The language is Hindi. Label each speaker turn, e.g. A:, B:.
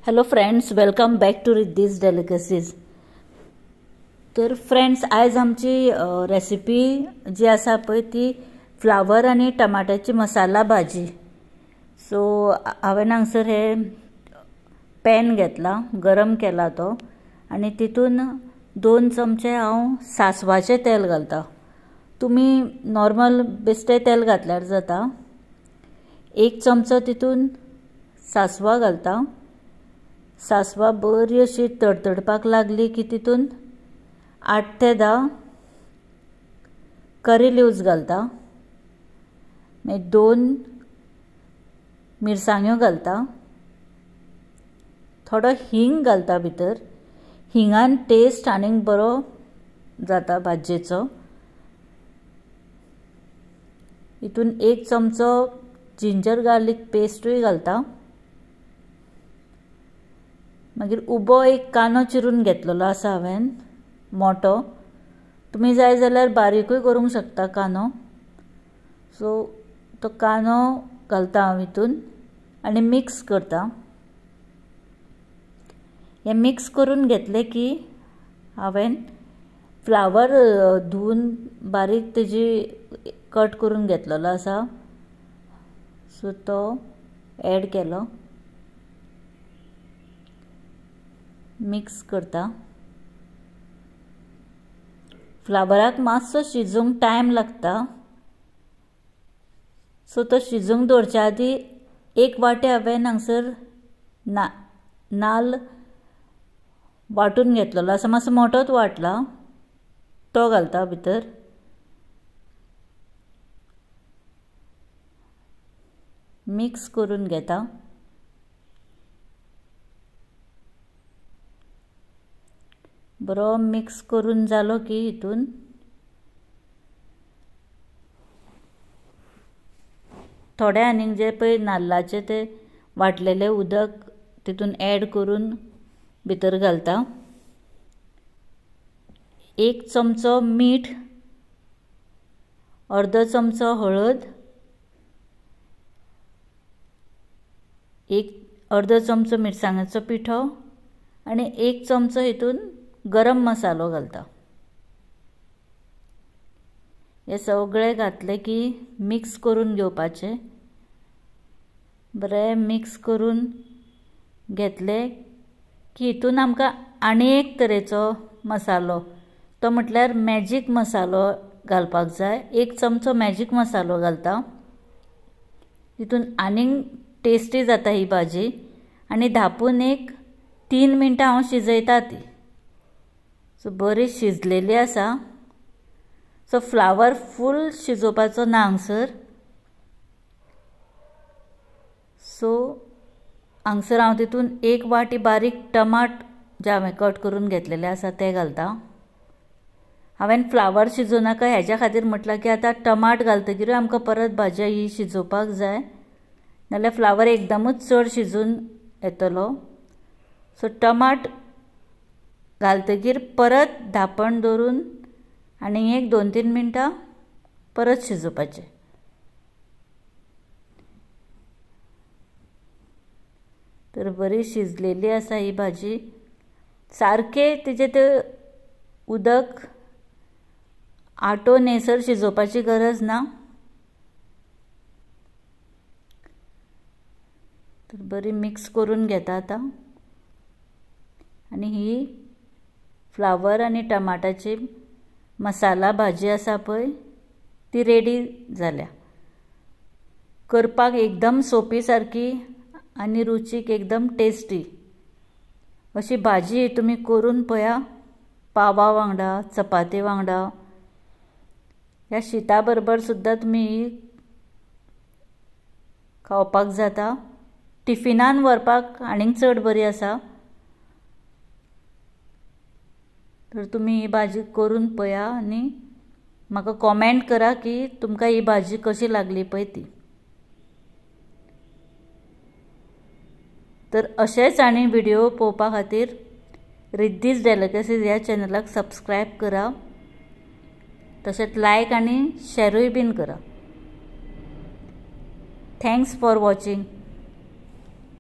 A: Hello friends, welcome back to Riddhi's delicacies. तर फ्रेंड्स, आज आमची रेसिपी जी आसा पळय ती फ्लावर आणि टमाट्याची मसाला भाजी। सो हांवें हांगसर हे पॅन घेतला, गरम केला तो, आणि तितून 2 चमचे हांव सासवाचे तेल घालता। तुम्ही नॉर्मल बेश्टे तेल घातल्यार जाता। 1 चमचो तितून सासवा घालता। सासवा बरी अशी तडतडपाक लागली की तितून 8 ते 10 करी लिव्स घालता। मागीर 2 मिरसांग्यो घालता। थोडो हिंग घालता भितर। हिंगान टेस्ट आनीक बरो जाता भाजयेचो। हितून 1 चमचो जिंजर गार्लिक पेस्टूय घालता। मागीर उबो एक कानो चिरून घेतलेलो आसा हांवें, मोठो। तुम्ही जाय जाल्यार बारीकूय करूंक शकता कानो। सो तो कानो घालता हांव हितून आनी मिक्स करता। हे मिक्स करून घेतले की हांवें फ्लावर धुवन बारीक तेजी कट करून घेतलेलो आसा। सो तो ॲड केलो, मिक्स करता। फ्लावराक मातसो शिजूंक टायम लागता। सो तो शिजूंक दवरच्या आदी 1 वाटी हांवें हांगसर नाल्ल वाटून घेतलेलो आसा। मातसो मोठोच वाटला, तो घालता भितर। मिक्स करून घेता। बरो मिक्स करून जालो की हितून थोडे आनीक जे पळय नाल्लाचे ते वाटलेले उदक तितून ॲड करून भितर घालता। 1 चमचो मीठ, अर्दो चमचो हळद, अर्दो चमचो मिरसांगाचो पिठो आनी 1 चमचो हितून गरम मसालो घालता। हे सगळे घातले की मिक्स करून घेवपाचे। बरे मिक्स करून घेतले की हितून आमकां आनी एक तरेचो मसालो, तो म्हटल्यार मॅजीक मसालो घालपाक जाय। 1 चमचो मॅजीक मसालो घालता। हितून आनीक टेस्टी जाता ही भाजी। आनी धापून 3 मिनटां हांव शिजयता ती। सो बरी शिजलेली आसा। सो फ्लावर फूल शिजोवपाचो ना हांगसर। सो हांगसर हांव तितून 1 वाटी बारीक टमाट जे हांवें कट करून घेतलेले आसा ते घालता। हांवें फ्लावर शिजोवं नाका हेज्या खातीर म्हटलां की आतां टमाट घालतकीरूय आमकां परत भाजी ही शिजोवपाक जाय, नाल्यार फ्लावर एकदमूच चड शिजून येतलो। सो टमाट घालतकीर परत धापण दवरून आनी 1-2-3 मिनटां परत शिजोवपाचें। तर बरी शिजलेली आसा ही भाजी। सारके तिचे ते उदक आटोवन येसर शिजोवपाची गरज ना। तर बरी मिक्स करून घेता आतां। आनी ही फ्लावर आनी टमाटाची मसाला भाजी आसा पळय ती रेडी जाल्या। करपाक एकदम सोपी सारकी आनी रुचीक एकदम टेस्टी अशी भाजी तुमी करून पळया। पावा वांगडा, चपाती वांगडा, ह्या शीता बरोबर सुद्दां तुमी खावपाक जाता। टिफिनान व्हरपाक आनीक चड बरी आसा। तर तुमी ही भाजी करून पळया आनी म्हाका कॉमेंट करा की तुमकां ही भाजी कशी लागली पळय ती। तर अशेच आनी व्हिडिओ पळोवपा खातीर रिद्धीज डेलिकसीज ह्या चॅनलाक सबस्क्रायब करा। तशेंच लायक आनी शेरूय बीन करा। Thanks for watching.